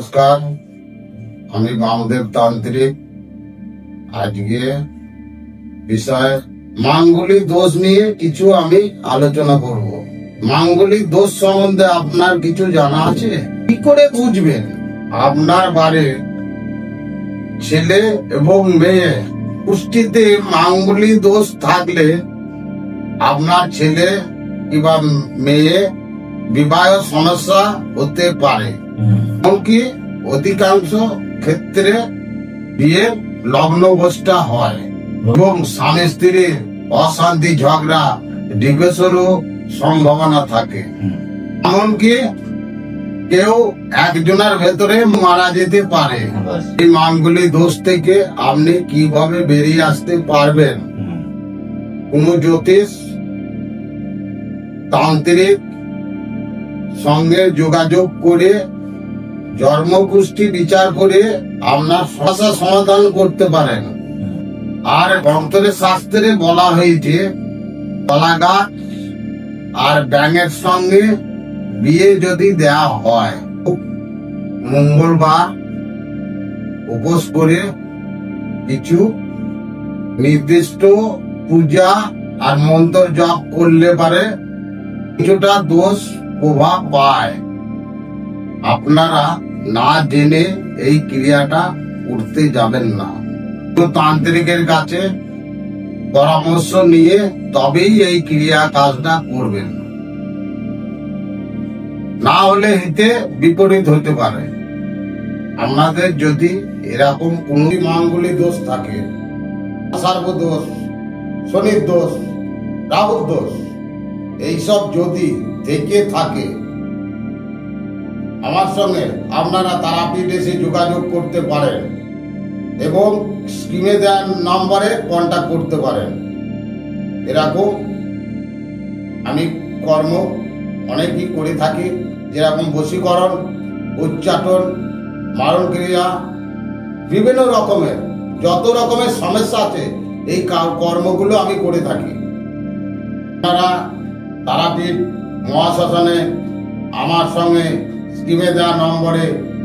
নমস্কার, আমি বামদেব তান্ত্রিক। আজকে বিষয় মাঙ্গলিক দোষ নিয়ে কিছু আমি আলোচনা করব। মাঙ্গলিক দোষ সম্বন্ধে আপনার কিছু জানা আছে? কি করে বুঝবেন আপনার বাড়ির ছেলে এবং মেয়ে পুষ্টিতে মাঙ্গলিক দোষ থাকলে আপনার ছেলে কিংবা মেয়ে বিবাহ সমস্যা হতে পারে। এমনকি অধিকাংশ ক্ষেত্রে বিয়ে লগ্ন ভ্রষ্টা হয় এবং স্বামী স্ত্রীর অশান্তি, ঝগড়া, ডিভোর্সেরও সম্ভাবনা থাকে। এমনকি কেউ একজনের ভেতরে মারা যেতে পারে। এই মাঙ্গলিক দোষ থেকে আপনি কিভাবে বেরিয়ে আসতে পারবেন? কোন জ্যোতিষ তান্ত্রিক সঙ্গে যোগাযোগ করে জন্মকুষ্ঠী বিচার করে আপনার সমস্যা সমাধান করতে পারেন। আর গ্রন্থের শাস্ত্রে বলা হয়েছে কলা গাছ আর ব্যাঙের সঙ্গে বিয়ে যদি দেয়া হয়, মঙ্গলবার উপোস করে কিছু নির্দিষ্ট পূজা আর মন্ত্র জপ করলে পারে কিছুটা দোষ প্রভাব পায়। আপনারা না জেনে এই ক্রিয়াটা করতে যাবেন না। তো তান্ত্রিকের কাছে পরামর্শ নিয়ে তবেই এই ক্রিয়া কাজটা করবেন, না হলে হিতে বিপরীত হতে পারে। আপনাদের যদি এরকম কোন মাঙ্গলিক দোষ থাকে, সর্ব দোষ, শনির দোষ, রাহুর দোষ, এইসব যদি থেকে থাকে, আমার সঙ্গে আপনারা তারাপীঠ এসে যোগাযোগ করতে পারেন এবং স্ক্রিনে দেওয়া নম্বরে কন্ট্যাক্ট করতে পারেন। এরকম আমি কর্ম অনেকই করে থাকি, যেরকম বশীকরণ, উচ্চাটন, মারণ ক্রিয়া, বিভিন্ন রকমের যত রকমের সমস্যা আছে এই কর্মগুলো আমি করে থাকি। আপনারা তারাপীঠ মহাশ্মশানে আমার সঙ্গে স্ক্রিনে দেওয়া নম্বরে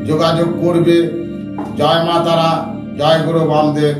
যোগাযোগ করবে। জয় মা তারা, জয় গুরু বামদেব।